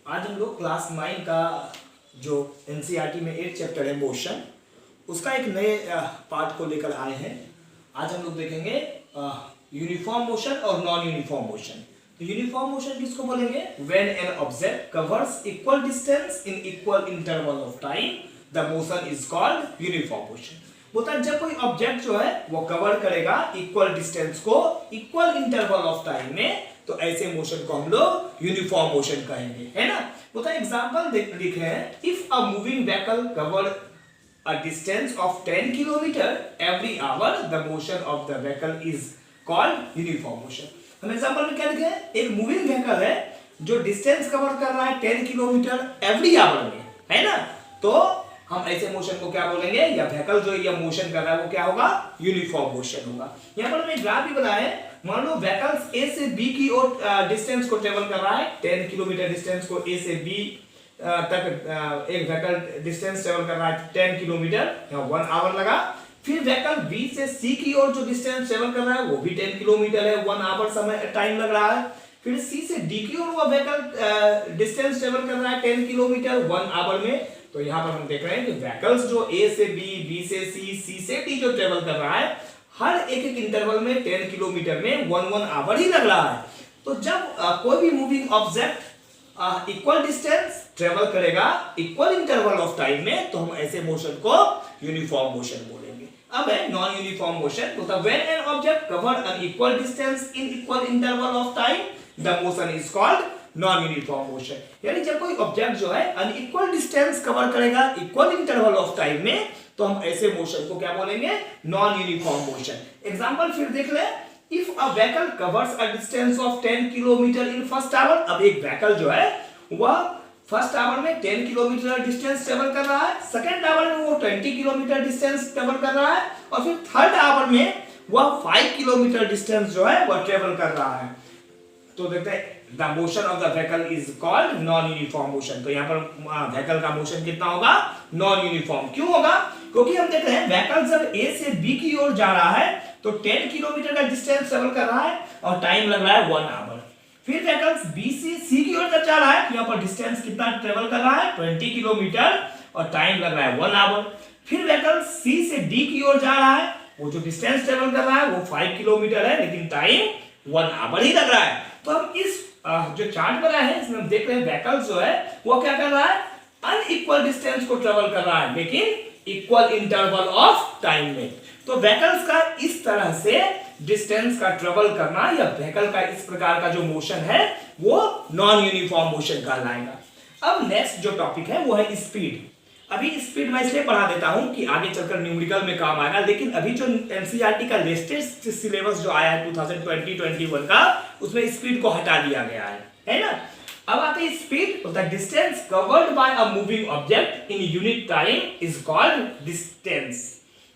आज हम लोग क्लास 9 का जो एनसीईआरटी में 8 चैप्टर है मोशन, उसका एक नए पार्ट को लेकर आए हैं। आज हम लोग देखेंगे यूनिफॉर्म मोशन और नॉन यूनिफॉर्म मोशन। तो यूनिफॉर्म मोशन किसको बोलेंगे? When an object covers equal distance in equal interval of time the motion is called uniform motion. बोलता है जब कोई ऑब्जेक्ट जो है वो कवर करेगा इक्वल डिस्टेंस को इक्वल इंटरवल ऑफ टाइम में, तो ऐसे मोशन को हम लोग यूनिफॉर्म मोशन कहेंगे, है ना। बोलता है एग्जांपल लिखे हैं, if a moving vehicle cover a distance of 10 kilometer every hour the motion of the vehicle is called uniform motion। हम एग्जांपल में क्या लिखे हैं? एक मूविंग व्हीकल है जो डिस्टेंस कवर कर रहा है 10 किलोमीटर एवरी आवर में, है ना। तो हम ऐसे मोशन को क्या बोलेंगे? या व्हीकल जो ये मोशन कर रहा है वो क्या होगा? यूनिफॉर्म मोशन होगा। यहाँ पर हमने ग्राफ भी बनाया है। मान लो व्हीकल ए से बी की ओर डिस्टेंस को ट्रेवल कर रहा है, 10 किलोमीटर डिस्टेंस को ए से बी तक एक व्हीकल डिस्टेंस ट्रेवल कर रहा है 10 किलोमीटर, यहाँ 1 आवर लगा। फिर व्हीकल बी से सी की ओर जो डिस्टेंस ट्रेवल कर रहा है वो भी 10 किलोमीटर है, 1 आवर समय टाइम लग रहा है। फिर सी से डी की ओर वो व्हीकल डिस्टेंस ट्रेवल कर रहा है 10 किलोमीटर 1 आवर में। तो यहाँ पर हम देख रहे हैं कि व्हीकल्स जो ए से बी, बी से सी, सी से डी जो ट्रेवल कर रहा है हर एक एक इंटरवल में 10 किलोमीटर में 1 आवर ही लग रहा है। तो जब कोई भी moving object equal distance travel करेगा इक्वल इंटरवल ऑफ टाइम में, तो हम ऐसे मोशन को यूनिफॉर्म मोशन बोलेंगे। अब है नॉन यूनिफॉर्म मोशन। तो when an object cover an equal distance in equal interval of time the motion is called non uniform motion. यानी जब कोई ऑब्जेक्ट जो है अनइक्वल डिस्टेंस कवर करेगा इक्वल इंटरवल ऑफ टाइम में, तो हम ऐसे मोशन को क्या बोलेंगे? Non uniform motion. एग्जांपल फिर देख ले, if a vehicle covers a distance of 10 kilometre in first hour. अब एक व्हीकल जो है वह फर्स्ट आवर में 10 किलोमीटर डिस्टेंस ट्रेवल कर रहा है, सेकंड आवर में वो 20 किलोमीटर डिस्टेंस ट्रेवल कर रहा है, और फिर थर्ड आवर में वह 5 किलोमीटर डिस्टेंस जो है वह ट्रेवल कर रहा है। तो देखते हैं the motion of the vehicle is called non uniform motion. तो यहाँ पर व्हीकल का मोशन कितना होगा? Non uniform. क्यों होगा? क्योंकि हम देख रहे हैं व्हीकल जब ए से बी की ओर जा रहा है तो 10 किलोमीटर का डिस्टेंस ट्रेवल कर रहा है और टाइम लग रहा है 1 आवर। फिर व्हीकल बी से सी की ओर जा रहा है, यहाँ पर डिस्टेंस कितना ट्रेवल कर रहा है? 20 किलोमीटर और टाइम लग रहा है 1 आवर। फिर व्हीकल सी से डी की ओर जा रहा है, वो जो डिस्टेंस ट्रेवल कर रहा है वो 5 किलोमीटर है, लेकिन टाइम 1 आवर ही लग रहा है। तो हम इस जो चार्ट बना है इसमें हम देख रहे हैं व्हीकल जो है वो क्या कर रहा है? अनइक्वल डिस्टेंस को ट्रेवल कर रहा है, लेकिन इक्वल इंटरवल ऑफ टाइम में। तो व्हीकल्स का इस तरह से डिस्टेंस का ट्रेवल करना या व्हीकल का इस प्रकार का जो मोशन है वो नॉन यूनिफॉर्म मोशन कहलाएगा। अब नेक्स्ट जो टॉपिक है वो है स्पीड। अभी स्पीड मैं इसलिए पढ़ा देता हूं कि आगे चलकर न्यूमेरिकल में काम आएगा, लेकिन अभी जो एनसीईआरटी का लेटेस्ट सिलेबस जो आया है 2020-21 का, उसमें स्पीड को हटा दिया गया है ना। अब आते हैं speed. The distance covered bye a moving object in unit time is called distance.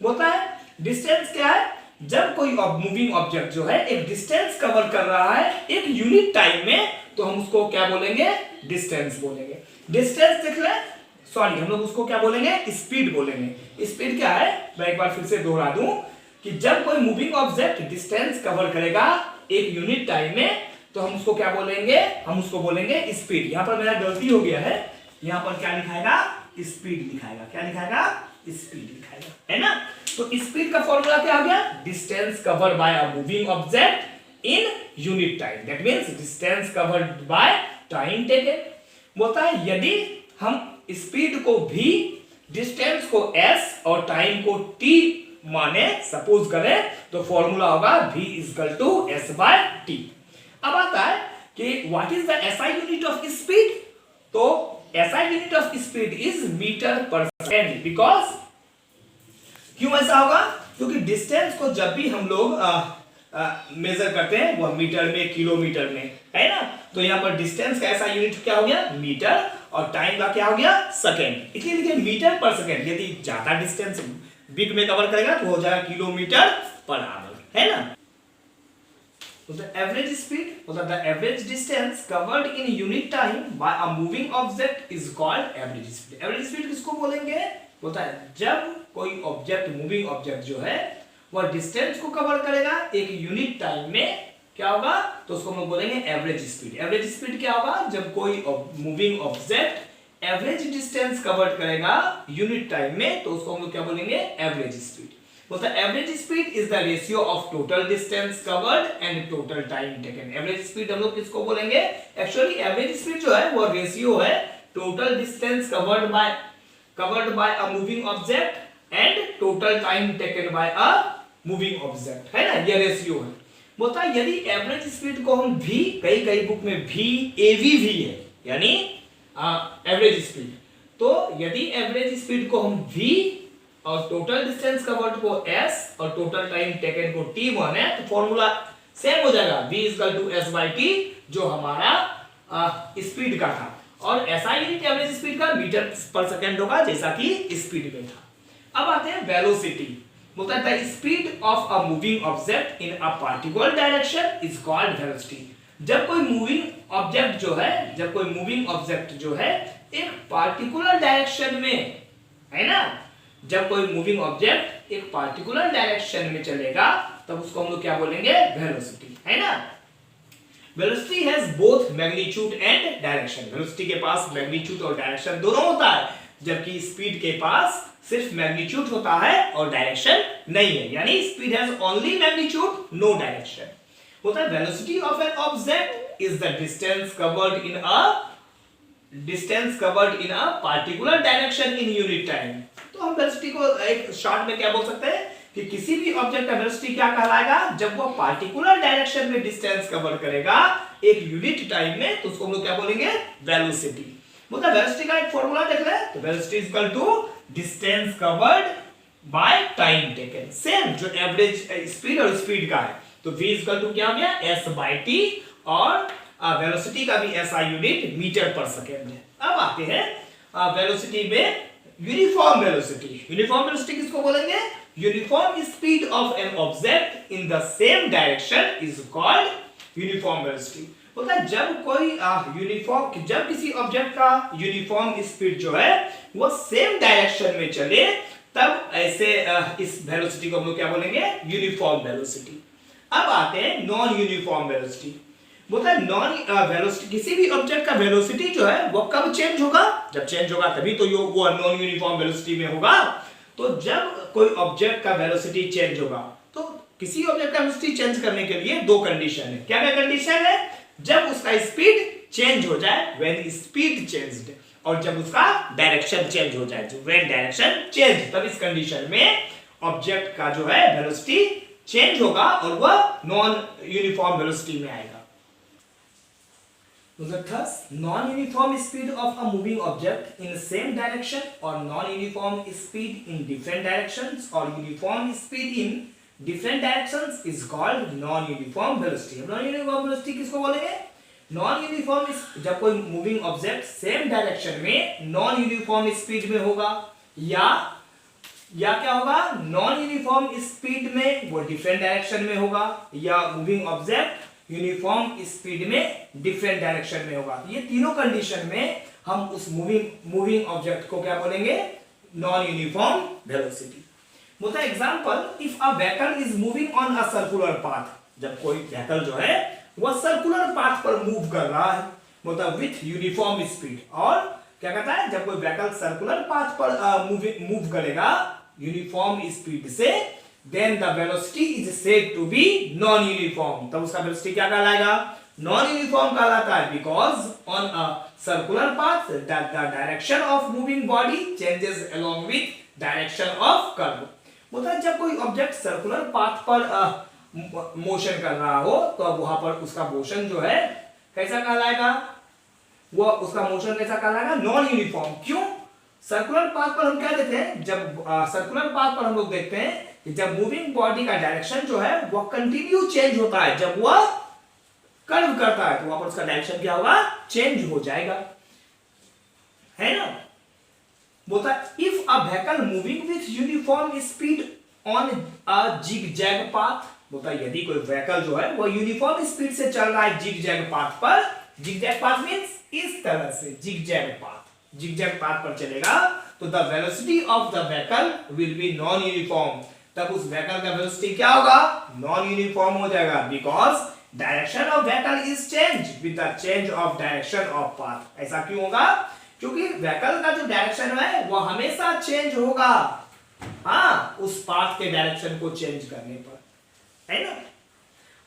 बोलता है डिस्टेंस क्या है? जब कोई मूविंग ऑब्जेक्ट जो है एक डिस्टेंस कवर कर रहा है एक यूनिट टाइम में, तो हम उसको क्या बोलेंगे? डिस्टेंस बोलेंगे। डिस्टेंस देख ले, सॉरी हम लोग उसको क्या बोलेंगे? स्पीड बोलेंगे। स्पीड क्या है? मैं एक बार फिर से दोहरा दूं कि जब कोई मूविंग ऑब्जेक्ट डिस्टेंस कवर करेगा एक यूनिट टाइम में, तो हम उसको क्या बोलेंगे? हम उसको बोलेंगे स्पीड। यहां पर मेरा गलती हो गया है, यहां पर क्या लिखाएगा? स्पीड लिखाएगा। क्या लिखाएगा? स्पीड लिखाएगा, है ना। तो स्पीड का फॉर्मूला क्या आ गया? Distance covered bye a moving object in unit time, that means distance covered by time taken. बोलता है यदि हम स्पीड को v, डिस्टेंस को s और टाइम को t माने सपोज करें, तो फॉर्मूला होगा v = s/t। अब आता है कि what is the SI unit of speed? तो SI unit of speed is metre per second. Because क्यों ऐसा होगा? क्योंकि डिस्टेंस को जब भी हम लोग मेजर करते हैं वो मीटर में, किलोमीटर में, है ना। तो यहाँ पर डिस्टेंस का ऐसा यूनिट क्या हो गया? मीटर, और टाइम का क्या हो गया? सेकंड। इसलिए लिखिए मीटर पर सेकंड। यदि ज्यादा डिस्टेंस बिग में कवर करेगा तो हो जाएगा किलोमीटर पर आवर, है ना। तो द एवरेज स्पीड, मतलब the average distance covered in unit time by a moving object is called average speed. Average speed किसको बोलेंगे? होता है जब कोई ऑब्जेक्ट, मूविंग ऑब्जेक्ट जो है वह डिस्टेंस को कवर करेगा एक यूनिट टाइम में, क्या होगा, तो उसको हम लोग बोलेंगे एवरेज स्पीड। एवरेज स्पीड क्या होगा, जब कोई moving object average distance cover करेगा यूनिट टाइम में, तो उसको हम लोग क्या बोलेंगे, एवरेज स्पीड। बोलता है average speed is the ratio of total distance covered and total time taken. Average speed हम लोग किसको बोलेंगे, एक्चुअली एवरेज स्पीड जो है वो रेशियो है total distance covered bye a moving object and total time taken by a moving object, है ना, ये रेशियो है। बोलता है यदि एवरेज स्पीड को हम v, कई बुक में v है यानी एवरेज स्पीड, तो यदि एवरेज स्पीड को हम v और टोटल डिस्टेंस कवर्ड को s और टोटल टाइम टेकन को t1 है, तो फॉर्मूला सेम हो जाएगा, v = s/t जो हमारा स्पीड का था, और ऐसा यूनिट एवरेज स्पीड का मीटर पर सेकंड होगा जैसा कि स्पीड में था। अब आते हैं वेलोसिटी। बोलता है the speed of a moving object in a particular direction is called velocity. जब कोई मूविंग ऑब्जेक्ट जो है एक पार्टिकुलर डायरेक्शन में, है ना, जब कोई मूविंग ऑब्जेक्ट एक पार्टिकुलर डायरेक्शन में चलेगा तब उसको हम लोग क्या बोलेंगे, वेलोसिटी, है ना। Velocity has both magnitude and direction. Velocity के पास मैग्नीट्यूड और डायरेक्शन दोनों होता है, जबकि स्पीड के पास सिर्फ मैग्नीट्यूड होता है और डायरेक्शन नहीं है, यानी speed has only magnitude no direction. होता है velocity of an object is the distance covered in a particular direction in unit time. तो हम वेलोसिटी को एक शॉर्ट में क्या बोल सकते हैं कि किसी भी ऑब्जेक्ट का वेलोसिटी क्या कहलाएगा, जब वो पार्टिकुलर डायरेक्शन में डिस्टेंस कवर करेगा एक यूनिट टाइम में, तो उसको हम लोग क्या बोलेंगे, वेलोसिटी। मतलब वेलोसिटी का एक फॉर्मूला देख ले, तो velocity is equal to distance covered by time taken, same जो एवरेज स्पीड और स्पीड का है, तो v इज इक्वल टू क्या हो गया, s/t, और वेलोसिटी का भी SI unit metre per second है। अब आते हैं वेलोसिटी में यूनिफॉर्म वेलोसिटी। यूनिफॉर्म वेलोसिटी किसको बोलेंगे, uniform speed of an object in the same direction is called uniform velocity. होता है जब किसी ऑब्जेक्ट का यूनिफॉर्म स्पीड जो है वो सेम डायरेक्शन में चले, तब ऐसे इस वेलोसिटी को हम लोग क्या बोलेंगे, यूनिफॉर्म वेलोसिटी। अब आते हैं नॉन यूनिफॉर्म वेलोसिटी। बोलता है नॉन वेलोसिटी, किसी भी ऑब्जेक्ट का वेलोसिटी जो है वो कब चेंज होगा, जब चेंज होगा तभी तो वो नॉन यूनिफॉर्म वेलोसिटी में होगा। तो जब कोई ऑब्जेक्ट का वेलोसिटी चेंज होगा, तो किसी ऑब्जेक्ट का वेलोसिटी चेंज करने के लिए दो कंडीशन है। क्या क्या कंडीशन है, जब उसका स्पीड चेंज हो जाए, व्हेन स्पीड चेंज्ड, और जब उसका डायरेक्शन चेंज हो जाए, व्हेन डायरेक्शन चेंज, तब इस कंडीशन में ऑब्जेक्ट का जो है वेलोसिटी चेंज होगा और वह नॉन यूनिफॉर्म वेलोसिटी में आएगा। Thus, non-uniform speed of a moving object in the same direction, or non-uniform speed in different directions, or uniform speed in different directions is called non-uniform velocity। non-uniform velocity किसको बोलेंगे, non-uniform, जब कोई moving object same direction में non-uniform speed में होगा, या क्या होगा, non-uniform speed में वो different direction में होगा, या moving object यूनिफॉर्म स्पीड में डिफरेंट डायरेक्शन में होगा। ये तीनों कंडीशन में हम उस मूविंग ऑब्जेक्ट को क्या बोलेंगे, नॉन यूनिफॉर्म वेलोसिटी। बोलता है example, if a vehicle is moving on a circular path, जब कोई व्हीकल जो है वह सर्कुलर पाथ पर मूव कर रहा है, बोलता है विथ यूनिफॉर्म स्पीड, और क्या कहता है, जब कोई व्हीकल सर्कुलर पाथ पर मूव करेगा यूनिफॉर्म स्पीड से, then the velocity is said to be non-uniform। तब उसका velocity क्या कहलाएगा, non-uniform कहलाता है, because on a circular path that the direction of moving body changes along with direction of curve। बोलता है जब कोई ऑब्जेक्ट सर्कुलर पाथ पर मोशन कर रहा हो, तो वहां पर उसका मोशन जो है कैसा कहलाएगा, वो उसका मोशन कैसा कहलाएगा, नॉन यूनिफॉर्म। क्यों, सर्कुलर पाथ पर हम क्या देखते हैं, जब सर्कुलर पाथ पर हम लोग देखते हैं कि जब मूविंग बॉडी का डायरेक्शन जो है वो कंटिन्यू चेंज होता है, जब वह कर्व करता है तो वहां पर उसका डायरेक्शन क्या होगा, चेंज हो जाएगा, है ना। बोलता है if a vehicle moving with uniform speed on a zigzag path, बोलता है यदि कोई व्हीकल जो है वो यूनिफॉर्म स्पीड से चल रहा है जिगजैग पाथ पर, जिगजैग पाथ मींस इस तरह से जिगजैग पाथ पर चलेगा, तो the velocity of the vehicle will be non uniform. तब उस व्हीकल का वेलोसिटी क्या होगा, नॉन यूनिफॉर्म हो जाएगा, because direction of vehicle is change with the change of direction of path. ऐसा क्यों होगा? क्योंकि व्हीकल का जो डायरेक्शन है वो हमेशा चेंज होगा, हाँ, उस पाथ के डायरेक्शन को चेंज करने पर, है ना।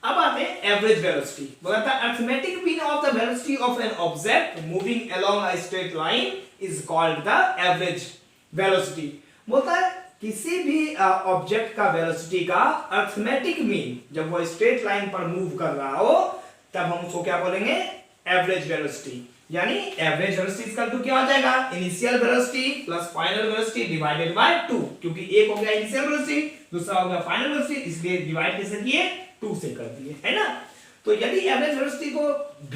अब आते हैं एवरेज वेलोसिटी। बोला था arithmetic mean of the velocity of an object moving along a straight line is called the average velocity. बोलता है किसी भी ऑब्जेक्ट का वेलोसिटी का अरिथमेटिक मीन जब वो स्ट्रेट लाइन पर मूव कर रहा हो तब हम उसको क्या बोलेंगे? Average velocity. यानी एवरेज वेलोसिटी इक्वल टू क्या हो जाएगा? Initial velocity plus final velocity divided by 2, क्योंकि एक हो गया इनिशियल वेलोसिटी, दूसरा हो गया फाइनल वेलोसिटी, इसलिए डिवाइड कैसे किए? 2 से कर दिए, है ना। तो यदि एवरेज वेलोसिटी को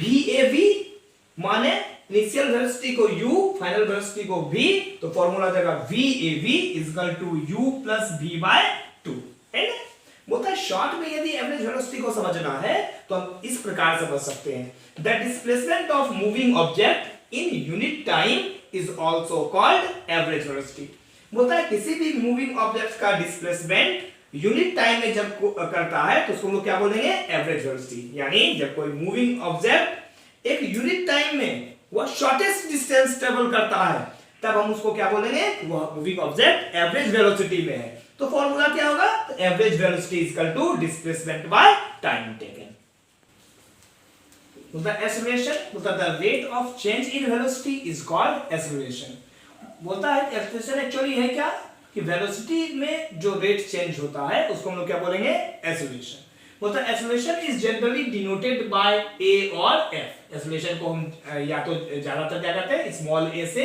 VAV माने इनिशियल वेलोसिटी को u, फाइनल वेलोसिटी को v, तो फार्मूला जाएगा VAV equal to u plus v by 2, है ना। बोलता है शॉर्ट में यदि एवरेज वेलोसिटी को समझना है तो हम इस प्रकार समझ सकते हैं, the displacement of moving object in unit time is also called average velocity. बोलता है किसी भी मूविंग ऑब्जेक्ट का डिस्प्लेसमेंट यूनिट टाइम में जब करता है तो उसको हम लोग क्या बोलेंगे? Average velocity. यानी जब कोई मूविंग ऑब्जेक्ट एक यूनिट टाइम में वो शॉर्टेस्ट डिस्टेंस ट्रेवल करता है तब हम उसको क्या बोलेंगे? वो मूविंग ऑब्जेक्ट एवरेज वेलोसिटी में है। तो फॉर्मूला क्या होगा? तो average velocity equal to displacement by time taken. The acceleration, the rate of change in velocity is called acceleration। बोलता है acceleration एक्चुअली है क्या कि वेलोसिटी में जो रेट चेंज होता है उसको हम लोग क्या बोलेंगे? acceleration। बोलता है acceleration is generally denoted by a और f। acceleration को हम या तो ज्यादातर क्या करते हैं? स्मॉल a से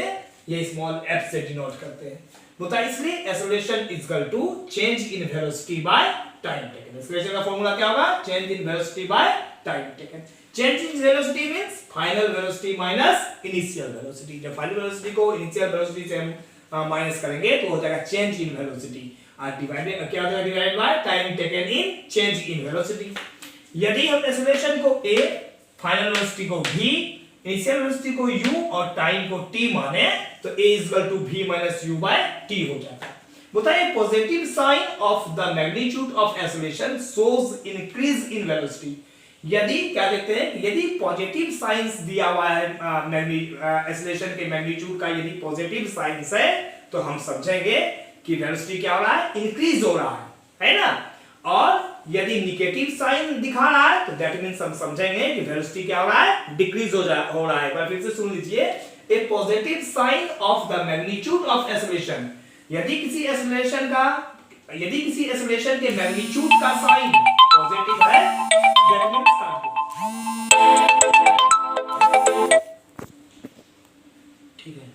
या स्मॉल f से डिनोट करते हैं। बोलता है इसलिए acceleration is equal to change in velocity by time taken। acceleration का फॉर्मूला क्या होगा? change in velocity by time taken। change in velocity means final velocity minus initial velocity। जब final velocity को initial velocity से हम minus करेंगे तो हो जाएगा change in velocity और डिवाइडेड क्या हो जाएगा? Divided by time taken in change in velocity। यदि हम acceleration को a, final velocity को v, इनिशियल वेलोसिटी को u और टाइम को t माने तो a equal to v minus u by t हो जाता है। बताइए positive sign of the magnitude of acceleration shows increase in velocity. यदि क्या देखते हैं? यदि पॉजिटिव साइंस दिया हुआ है एक्सेलरेशन के मैग्नीट्यूड का, यदि पॉजिटिव साइंस है तो हम समझेंगे कि वेलोसिटी क्या हो रहा है? इंक्रीज हो रहा है ना। और यदि नेगेटिव साइन दिखा रहा है तो दैट मींस हम समझेंगे कि वेलोसिटी क्या हो रहा है? डिक्रीज हो रहा है। एक बार फिर से सुन लीजिए, a positive sign of the magnitude of acceleration. यदि किसी एक्सेलरेशन के मैग्नीट्यूड का साइन पॉजिटिव है दैट मींस ठीक है।